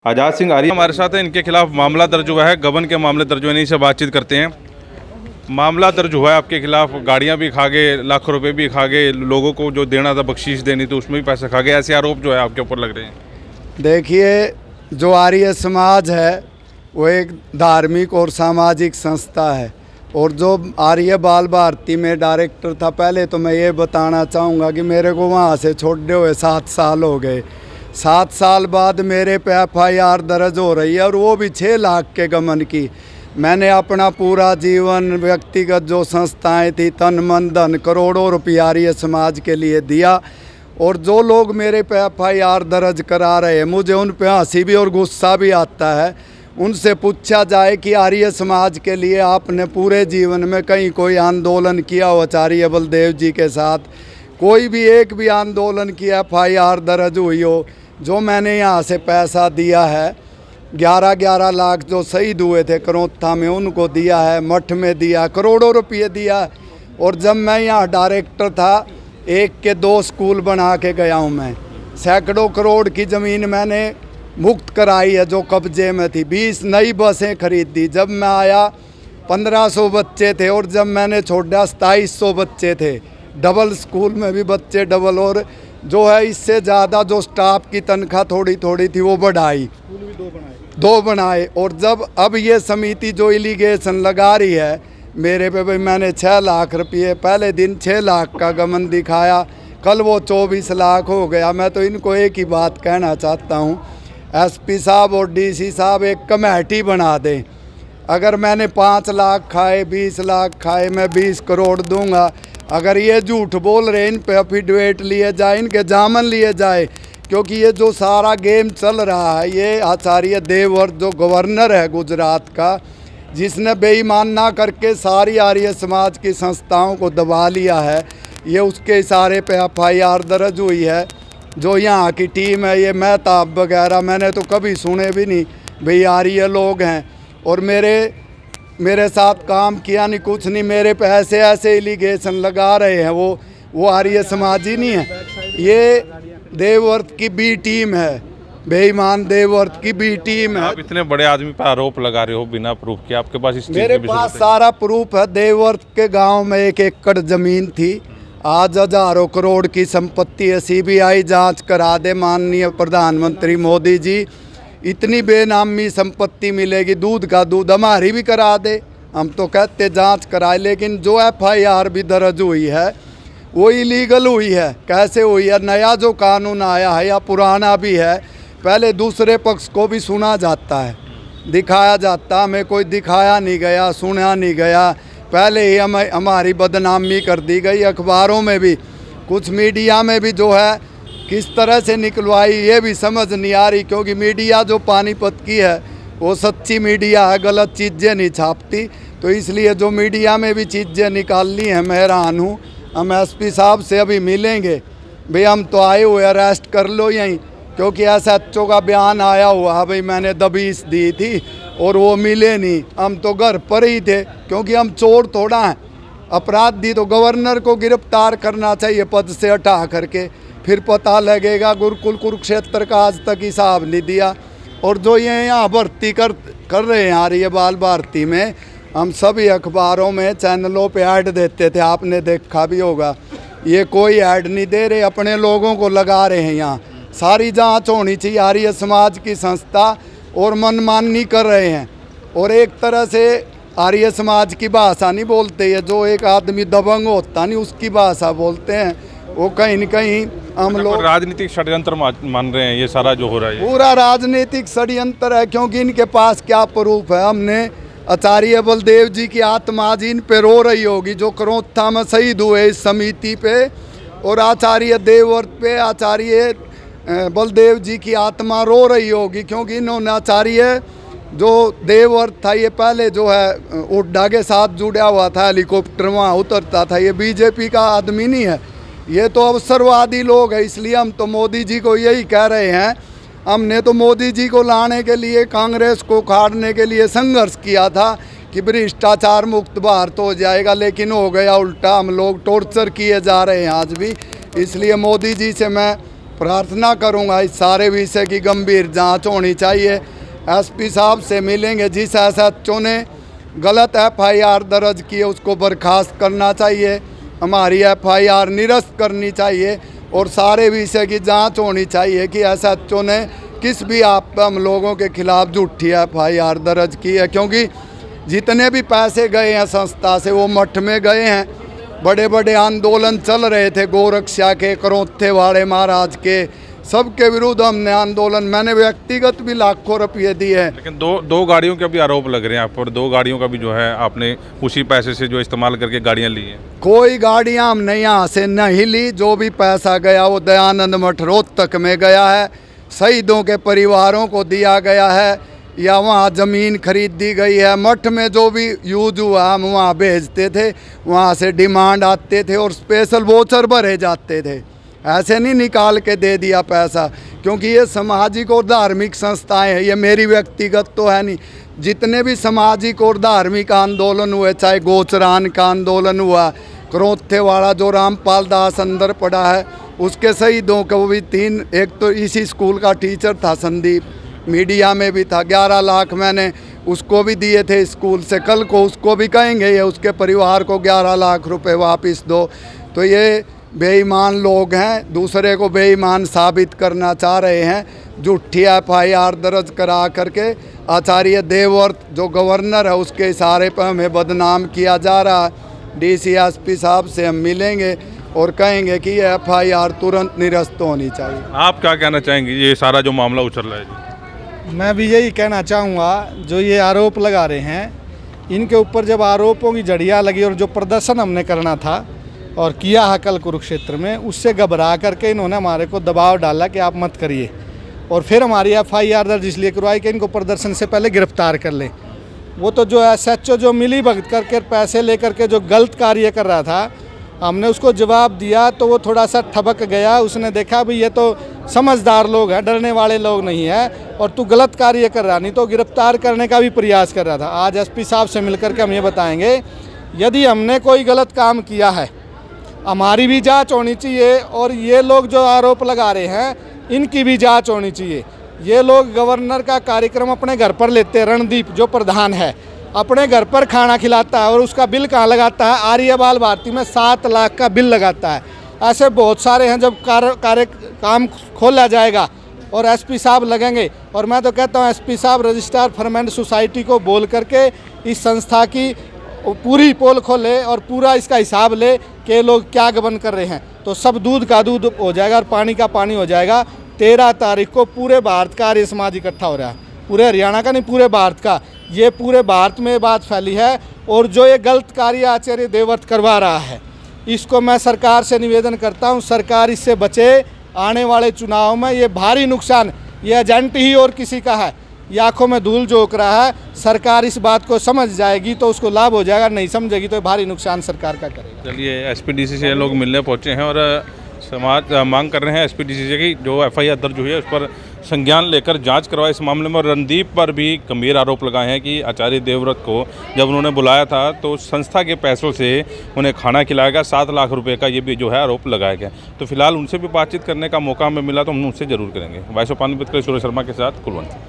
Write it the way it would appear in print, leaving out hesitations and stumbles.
आज़ाद सिंह आर्य हमारे साथ है। इनके खिलाफ मामला दर्ज हुआ है, गबन के मामले दर्ज हुए। इन्हीं से बातचीत करते हैं। मामला दर्ज हुआ है आपके खिलाफ, गाड़ियां भी खा गए, लाखों रुपए भी खा गए, लोगों को जो देना था बख्शीश देनी थी उसमें भी पैसे खा गए, ऐसे आरोप जो है आपके ऊपर लग रहे हैं। देखिए, जो आर्य समाज है वो एक धार्मिक और सामाजिक संस्था है, और जो आर्य बाल भारती में डायरेक्टर था, पहले तो मैं ये बताना चाहूँगा कि मेरे को वहाँ से छोड़े हुए 7 साल हो गए। 7 साल बाद मेरे पे FIR दर्ज हो रही है, और वो भी 6 लाख के गमन की। मैंने अपना पूरा जीवन, व्यक्तिगत जो संस्थाएं थी, तन मन धन करोड़ों रुपया आर्य समाज के लिए दिया, और जो लोग मेरे पे FIR दर्ज करा रहे हैं, मुझे उन पे हंसी भी और गुस्सा भी आता है। उनसे पूछा जाए कि आर्य समाज के लिए आपने पूरे जीवन में कहीं कोई आंदोलन किया हो आचार्य बलदेव जी के साथ, कोई भी एक भी आंदोलन की FIR दर्ज हुई हो? जो मैंने यहाँ से पैसा दिया है, 11-11 लाख जो शहीद हुए थे करोत्था में, उनको दिया है, मठ में दिया, करोड़ों रुपये दिया। और जब मैं यहाँ डायरेक्टर था, 1 के 2 स्कूल बना के गया हूँ मैं। सैकड़ों करोड़ की ज़मीन मैंने मुक्त कराई है जो कब्जे में थी। 20 नई बसें खरीदी। जब मैं आया 1500 बच्चे थे, और जब मैंने छोड़ा 2700 बच्चे थे। डबल स्कूल में भी बच्चे डबल, और जो है इससे ज़्यादा जो स्टाफ की तनख्वाह थोड़ी थोड़ी थी वो बढ़ाई, 2 बनाए। और जब अब ये समिति जो एलिगेशन लगा रही है मेरे पे, भाई मैंने 6 लाख रुपये, पहले दिन 6 लाख का गमन दिखाया, कल वो 24 लाख हो गया। मैं तो इनको एक ही बात कहना चाहता हूँ, SP साहब और DC साहब एक कमेटी बना दें। अगर मैंने 5 लाख खाए, 20 लाख खाए, मैं 20 करोड़ दूंगा। अगर ये झूठ बोल रहे, इन पे अफिडेविट लिए जाए, इनके जामन लिए जाए, क्योंकि ये जो सारा गेम चल रहा है, ये आचार्य देवव्रत जो गवर्नर है गुजरात का, जिसने बेईमान ना करके सारी आर्य समाज की संस्थाओं को दबा लिया है, ये उसके इशारे पे FIR दर्ज हुई है। जो यहाँ की टीम है, ये मेहताब वगैरह, मैंने तो कभी सुने भी नहीं भाई आर्य लोग हैं, और मेरे साथ काम किया नहीं, कुछ नहीं, मेरे पे ऐसे एलिगेशन लगा रहे हैं। वो आर्य समाज ही नहीं है, ये देवव्रत की B टीम है, बेईमान देवव्रत की B टीम है। आप इतने बड़े आदमी पर आरोप लगा रहे हो बिना प्रूफ के, आपके पास इस चीज़ मेरे के पास सारा प्रूफ है। देवव्रत के गांव में 1 एकड़ ज़मीन थी, आज हजारों करोड़ की संपत्ति है। CBI जांच करा दे माननीय प्रधानमंत्री मोदी जी, इतनी बेनामी संपत्ति मिलेगी। दूध का दूध हमारी भी करा दे, हम तो कहते जांच कराए। लेकिन जो FIR भी दर्ज हुई है वो इलीगल हुई है। कैसे हुई है? नया जो कानून आया है या पुराना भी है, पहले दूसरे पक्ष को भी सुना जाता है, दिखाया जाता। हमें कोई दिखाया नहीं गया, सुना नहीं गया, पहले ही हमारी बदनामी कर दी गई। अखबारों में भी, कुछ मीडिया में भी जो है किस तरह से निकलवाई ये भी समझ नहीं आ रही, क्योंकि मीडिया जो पानीपत की है वो सच्ची मीडिया है, गलत चीज़ें नहीं छापती। तो इसलिए जो मीडिया में भी चीज़ें निकालनी है, मैं हैरान हूँ। हम SP साहब से अभी मिलेंगे, भाई हम तो आए हुए, अरेस्ट कर लो यहीं, क्योंकि SHO का बयान आया हुआ, भाई मैंने दबीश दी थी और वो मिले नहीं। हम तो घर पर ही थे, क्योंकि हम चोर थोड़ा हैं, अपराधी। तो गवर्नर को गिरफ्तार करना चाहिए पद से हटा करके, फिर पता लगेगा। गुरुकुल कुरुक्षेत्र का आज तक हिसाब नहीं दिया। और जो ये यहाँ भर्ती कर रहे हैं आर्य बाल भारती में, हम सभी अखबारों में, चैनलों पे ऐड देते थे, आपने देखा भी होगा। ये कोई ऐड नहीं दे रहे, अपने लोगों को लगा रहे हैं। यहाँ सारी जांच होनी चाहिए आर्य समाज की संस्था, और मनमानी कर रहे हैं। और एक तरह से आर्य समाज की भाषा नहीं बोलते, ये जो एक आदमी दबंग होता नहीं उसकी भाषा बोलते हैं। वो कहीं न कहीं हम लोग राजनीतिक षड्यंत्र मान रहे हैं। ये सारा जो हो रहा है पूरा राजनीतिक षड्यंत्र है, क्योंकि इनके पास क्या प्रूफ है? हमने आचार्य बलदेव जी की आत्मा आज इन पे रो रही होगी, जो करोत्था में शहीद हुए इस समिति पे, और आचार्य देवव्रत पे आचार्य बलदेव जी की आत्मा रो रही होगी, क्योंकि इन्होंने आचार्य जो देवव्रत था, ये पहले जो है हुड्डा के साथ जुड़ा हुआ था, हेलीकॉप्टर वहाँ उतरता था। ये BJP का आदमी नहीं है, ये तो अवसरवादी लोग हैं। इसलिए हम तो मोदी जी को यही कह रहे हैं, हमने तो मोदी जी को लाने के लिए, कांग्रेस को उखाड़ने के लिए संघर्ष किया था कि भ्रष्टाचार मुक्त भारत हो जाएगा, लेकिन हो गया उल्टा। हम लोग टॉर्चर किए जा रहे हैं आज भी। इसलिए मोदी जी से मैं प्रार्थना करूंगा इस सारे विषय की गंभीर जांच होनी चाहिए। एसपी साहब से मिलेंगे, जिस एसएचओ ने गलत एफआईआर दर्ज की है उसको बर्खास्त करना चाहिए, हमारी एफआईआर निरस्त करनी चाहिए और सारे विषय की जांच होनी चाहिए कि एसएचओ ने किस भी आप हम लोगों के खिलाफ झूठी एफआईआर दर्ज की है। क्योंकि जितने भी पैसे गए हैं संस्था से वो मठ में गए हैं। बड़े बड़े आंदोलन चल रहे थे, गोरक्षा के, करौथे वाले महाराज के, सबके विरुद्ध हमने आंदोलन, मैंने व्यक्तिगत भी लाखों रुपये दिए हैं। लेकिन दो गाड़ियों के भी आरोप लग रहे हैं आप पर, 2 गाड़ियों का भी जो है आपने उसी पैसे से जो इस्तेमाल करके गाड़ियां ली हैं। कोई गाड़ियां हमने यहाँ से नहीं ली, जो भी पैसा गया वो दयानंद मठ रोहतक में गया है, शहीदों के परिवारों को दिया गया है या वहाँ ज़मीन खरीदी गई है। मठ में जो भी यूज हुआ हम वहाँ भेजते थे, वहाँ से डिमांड आते थे और स्पेशल वोचर भरे जाते थे, ऐसे नहीं निकाल के दे दिया पैसा। क्योंकि ये सामाजिक और धार्मिक संस्थाएं हैं, ये मेरी व्यक्तिगत तो है नहीं। जितने भी सामाजिक और धार्मिक आंदोलन हुए, चाहे गोचरान का आंदोलन हुआ, करौथे वाला जो रामपाल दास अंदर पड़ा है उसके शहीदों को भी 3, एक तो इसी स्कूल का टीचर था संदीप, मीडिया में भी था, 11 लाख मैंने उसको भी दिए थे स्कूल से। कल को उसको भी कहेंगे ये उसके परिवार को 11 लाख रुपए वापस दो। तो ये बेईमान लोग हैं, दूसरे को बेईमान साबित करना चाह रहे हैं। झूठी एफआईआर दर्ज करा करके आचार्य देवव्रत जो गवर्नर है उसके इशारे पर हमें बदनाम किया जा रहा है। डीसी एसपी साहब से हम मिलेंगे और कहेंगे कि ये एफआईआर तुरंत निरस्त होनी चाहिए। आप क्या कहना चाहेंगे ये सारा जो मामला उछल रहा है जी? मैं भी यही कहना चाहूँगा, जो ये आरोप लगा रहे हैं इनके ऊपर जब आरोपों की जड़ियाँ लगी और जो प्रदर्शन हमने करना था और किया है कल कुरुक्षेत्र में, उससे घबरा करके इन्होंने हमारे को दबाव डाला कि आप मत करिए, और फिर हमारी एफआईआर दर्ज इसलिए करवाई कि इनको प्रदर्शन से पहले गिरफ्तार कर लें। वो तो जो एसएचओ जो मिली भगत करके पैसे लेकर के जो गलत कार्य कर रहा था, हमने उसको जवाब दिया तो वो थोड़ा सा ठबक गया। उसने देखा भी ये तो समझदार लोग हैं, डरने वाले लोग नहीं हैं, और तू गलत कार्य कर रहा, नहीं तो गिरफ्तार करने का भी प्रयास कर रहा था। आज एसपी साहब से मिलकर के हम ये बताएंगे, यदि हमने कोई गलत काम किया है हमारी भी जांच होनी चाहिए, और ये लोग जो आरोप लगा रहे हैं इनकी भी जांच होनी चाहिए। ये लोग गवर्नर का कार्यक्रम अपने घर पर लेते हैं, रणदीप जो प्रधान है अपने घर पर खाना खिलाता है और उसका बिल कहाँ लगाता है, आर्य बाल भारती में 7 लाख का बिल लगाता है। ऐसे बहुत सारे हैं। जब काम खोला जाएगा और एसपी साहब लगेंगे, और मैं तो कहता हूँ एसपी साहब रजिस्ट्रार फर्मेंट सोसाइटी को बोल करके इस संस्था की पूरी पोल खोले और पूरा इसका हिसाब ले कि ये लोग क्या गबन कर रहे हैं, तो सब दूध का दूध हो जाएगा और पानी का पानी हो जाएगा। 13 तारीख को पूरे भारत का आर्य समाज इकट्ठा हो रहा है, पूरे हरियाणा का नहीं, पूरे भारत का। ये पूरे भारत में बात फैली है, और जो ये गलत कार्य आचार्य देवव्रत करवा रहा है, इसको मैं सरकार से निवेदन करता हूँ, सरकार इससे बचे। आने वाले चुनाव में ये भारी नुकसान ये एजेंट ही और किसी का है, ये आँखों में धूल झोंक रहा है। सरकार इस बात को समझ जाएगी तो उसको लाभ हो जाएगा, नहीं समझेगी तो भारी नुकसान सरकार का करेगा। चलिए, एसपीडीसी से लोग मिलने पहुंचे हैं और समाज मांग कर रहे हैं एसपीडीसी से कि जो एफआईआर दर्ज हुई है उस पर संज्ञान लेकर जांच करवाए इस मामले में। और रणदीप पर भी गंभीर आरोप लगाए हैं कि आचार्य देवव्रत को जब उन्होंने बुलाया था तो संस्था के पैसों से उन्हें खाना खिलाया गया, 7 लाख रुपए का ये भी जो है आरोप लगाया गया। तो फिलहाल उनसे भी बातचीत करने का मौका हमें मिला तो हम उनसे जरूर करेंगे। वाइस ऑफ पानीपत के सुरेश शर्मा के साथ कुलवंत।